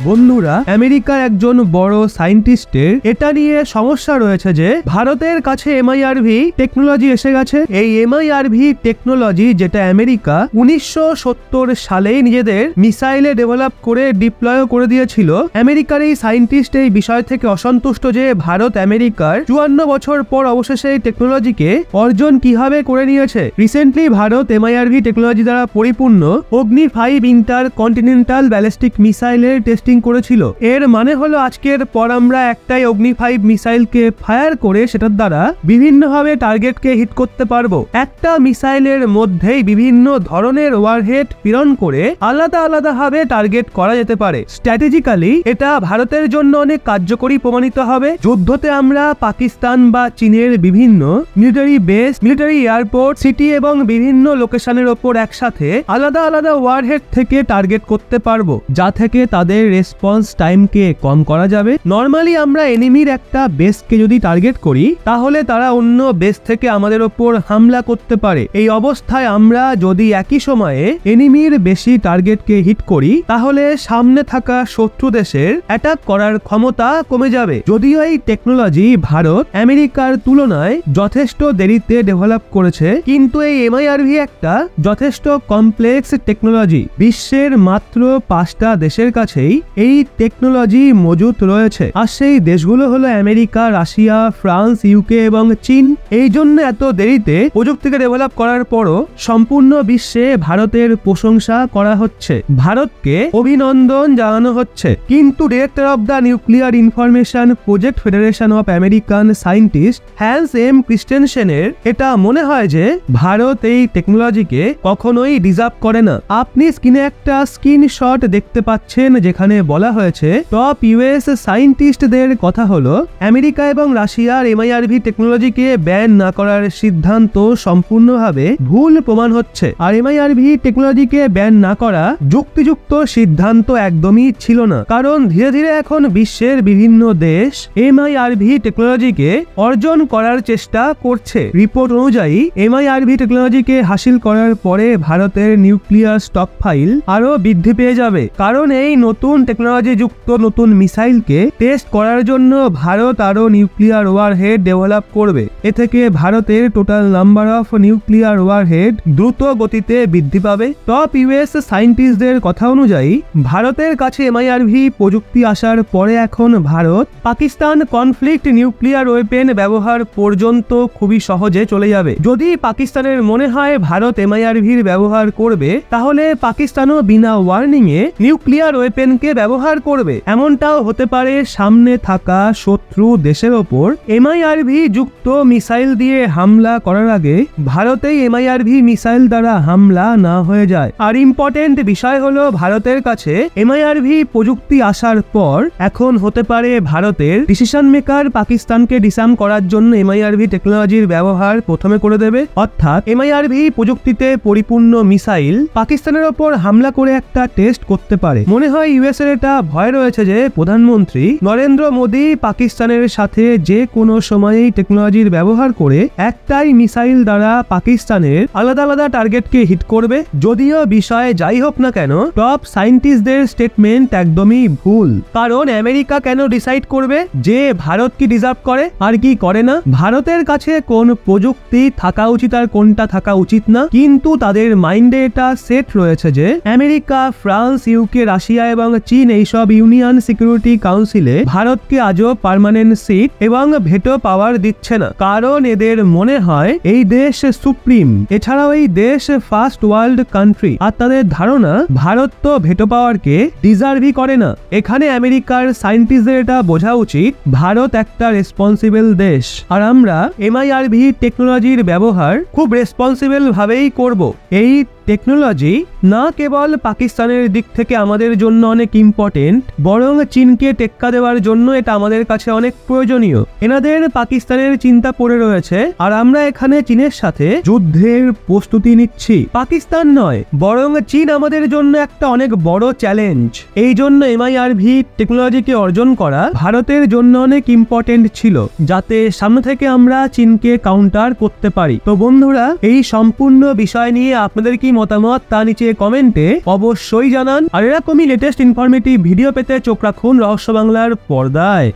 বন্ধুরা, আমেরিকার একজন বড় সায়েন্টিস্টের এটা নিয়ে সমস্যা রয়েছে যে ভারতের কাছে এমআইআরভি টেকনোলজি এসে গেছে। এই এমআইআরভি টেকনোলজি যেটা আমেরিকা 1970 সালেই নিজেদের মিসাইলে ডেভেলপ করে ডিপ্লয় করে দিয়েছিল। আমেরিকার এই সায়েন্টিস্ট এই বিষয় থেকে অসন্তুষ্ট যে ভারত আমেরিকার 54 বছর পর অবশেষে এই টেকনোলজিকে অর্জন কিভাবে করে নিয়েছে। রিসেন্টলি ভারত এমআইআরভি টেকনোলজি দ্বারা পরিপূর্ণ অগ্নি 5 ইন্টার কন্টিনেন্টাল ব্যালিস্টিক মিসাইলের টেস্টিং করেছিল। এর মানে হলো আজকের পর আমরা একটাই অগ্নি 5 মিসাইলকে ফায়ার করে সেটার দ্বারা বিভিন্নভাবে টার্গেটকে হিট করতে পারবো। একটা মিসাইলের মধ্যেই বিভিন্ন ধরনের ওয়ারহেড প্রেরণ করে আলাদা আলাদা ভাবে টার্গেট করা যেতে পারে। স্ট্র্যাটেজিক্যালি এটা ভারতের জন্য অনেক কার্যকরী প্রমাণিত হবে। যুদ্ধতে আমরা পাকিস্তান বা চীনের বিভিন্ন military base, military airport, city এবং বিভিন্ন লোকেশনের ওপর একসাথে আলাদা আলাদা ওয়ারহেড থেকে টার্গেট করতে পারবো, যা থেকে তাদের রেসপন্স টাইমকে কম করা যাবে। নর্মালি আমরা এনিমির একটা বেসকে যদি টার্গেট করি তাহলে তারা অন্য বেস থেকে আমাদের ওপর হামলা করতে পারে। এই অবস্থায় আমরা যদি একই সময়ে এনিমির বেশি টার্গেটকে হিট করি তাহলে সামনে থাকা শত্রু দেশের অ্যাটাক করার ক্ষমতা কমে যাবে। যদিও এই টেকনোলজি ভারত আমেরিকার তুলনায় যথেষ্ট দেরিতে ডেভেলপ করেছে, কিন্তু এই এমআইআরভি একটা যথেষ্ট কমপ্লেক্স টেকনোলজি। বিশ্বের মাত্র 5টা দেশের কাছেই এই টেকনোলজি মজুত রয়েছে, আর সেই দেশগুলো হলো আমেরিকা, রাশিয়া, ফ্রান্স, ইউকে এবং চীন। এই জন্য এত দেরিতে প্রযুক্তিকে ডেভেলপ করার পরও সম্পূর্ণ বিশ্বে ভারতের প্রশংসা করা হচ্ছে, ভারতকে অভিনন্দন জানানো হচ্ছে। কিন্তু director of the nuclear information project federation of American scientist Hans M ক্রিস্টেনসেনের এটা মনে হয় যে ভারত এই টেকনোলজিকে কখনোই ডিজার্ভ করে না। আপনি স্ক্রিনে একটা স্ক্রিনশট দেখতে পাচ্ছেন যেখানে বলা হয়েছে টপ ইউএস সায়েন্টিস্টদের কথা হলো আমেরিকা এবং রাশিয়ার এমআইআরভি টেকনোলজিকে ব্যান না করার সিদ্ধান্ত সম্পূর্ণভাবে ভুল প্রমাণ হচ্ছে, আর এমআইআরভি টেকনোলজিকে ব্যান না করা যুক্তিযুক্ত সিদ্ধান্ত একদমই ছিল না। কারণ ধীরে ধীরে এখন বিশ্বের বিভিন্ন দেশ এমআইআরভি টেকনোলজিকে অর্জন করার চেষ্টা করছে। রিপোর্ট অনুযায়ী এমআইআরভি টেকনোলজিকে হাসিল করার পরে ভারতের নিউক্লিয়ার স্টক ফাইল আরো বৃদ্ধি পেয়ে যাবে, কারণ এই নতুন টেকনোলজি যুক্ত নতুন মিসাইলকে টেস্ট করার জন্য ভারত আরো নিউক্লিয়ার ওয়ারহেড ডেভেলপ করবে। এ থেকে ভারতের total number of nuclear warhead দ্রুত গতিতে বৃদ্ধি পাবে। টপ ইউএস সায়েন্টিস্টদের কথা অনুযায়ী ভারতের কাছে এমআইআরভি প্রযুক্তি আসার পরে এখন Bharat Pakistan conflict nuclear weapon ব্যবহার পর্যন্ত খুবই সহজে চলে যাবে। যদি পাকিস্তানের মনে হয় ভারত এমআইআরভির ব্যবহার করবে তাহলে পাকিস্তানও বিনা ওয়ার্নিং এ নিউক্লিয়ার ওয়েপেনকে ব্যবহার করবে। এমনটাও হতে পারে সামনে থাকা শত্রু দেশের ওপর এমআইআরভি যুক্ত মিসাইল দিয়ে হামলা করার আগে ভারতেই এমআইআরভি মিসাইল দ্বারা হামলা না হয়ে যায়। আর ইম্পর্টেন্ট বিষয় হলো ভারতের কাছে এমআইআরভি প্রযুক্তি আসার পর এখন হতে পারে ভারতের ডিসিশন মেকার পাকিস্তানকে ডিসার্ম করার জন্য এমআইআরভি টেকনোলজির ব্যবহার প্রথমে করে দেবে। অর্থাৎ এমআইআরভি প্রযুক্তিতে পরিপূর্ণ মিসাইল পাকিস্তানের ওপর হামলা করে একটা টেস্ট করতে পারে। মনে হয় ইউএস এর এটা ভয় রয়েছে যে প্রধানমন্ত্রী নরেন্দ্র মোদী পাকিস্তানের সাথে যে কোনো সময়েই টেকনোলজির ব্যবহার করে একটাই মিসাইল দ্বারা পাকিস্তানের আলাদা আলাদা টার্গেটকে হিট করবে। যদিও বিষয়ে যাই হোক না কেন টপ সায়েন্টিস্টদের স্টেটমেন্ট একদমই ভুল, কারণ আমেরিকা কেন ডিসাইড করবে যে ভারত কি ডিজার্ভ করে আর কি করে না। ভারতের কাছে কোন প্রযুক্তি থাকা উচিত আর কোনটা থাকা উচিত না, কিন্তু তাদের মাইন্ডে এটা সেট রয়েছে যে আমেরিকা, ফ্রান্স, ইউকে, রাশিয়া এবং চীন এইসব ইউনিয়ন সিকিউরিটি কাউন্সিলে ভারতকে আজও পার্মানেন্ট সিট এবং ভেটো পাওয়ার দিচ্ছে না, কারণ এদের মনে হয় এই দেশ সুপ্রিম। এছাড়াও এই দেশ ফার্স্ট ওয়ার্ল্ড কান্ট্রি, আর তাদের ধারণা ভারত তো ভেটো পাওয়ারকে ডিজার্ভই করে না। এখানে আমেরিকার সায়েন্টিস্টদের এটা বোঝা উচিত ভারত একটা রেসপন্সিবল দেশ, আর আমরা এমআইআরভি টেকনোলজির ব্যবহার খুব রেসপন্সিবল ভাবেই করব। এই টেকনোলজি না কেবল পাকিস্তানের দিক থেকে আমাদের জন্য অনেক ইম্পর্টেন্ট, বরং চীনকে টেক্কা দেওয়ার জন্য এটা আমাদের কাছে অনেক প্রয়োজনীয়। এনাদের পাকিস্তানের চিন্তা পড়ে রয়েছে, আর আমরা এখানে চীনের সাথে যুদ্ধের প্রস্তুতি নিচ্ছি। পাকিস্তান নয়, বরং চীন আমাদের জন্য একটা অনেক বড় চ্যালেঞ্জ। এই জন্য এমআইআরভি টেকনোলজিকে অর্জন করা ভারতের জন্য অনেক ইম্পর্টেন্ট ছিল, যাতে সামনে থেকে আমরা চীনকে কাউন্টার করতে পারি। তো বন্ধুরা, এই সম্পূর্ণ বিষয় নিয়ে আপনাদের কি মতামত তা নিচে কমেন্টে অবশ্যই জানান। আর এরকমই লেটেস্ট ইনফরমেটিভ ভিডিও পেতে চোখ রাখুন রহস্য বাংলার পর্দায়।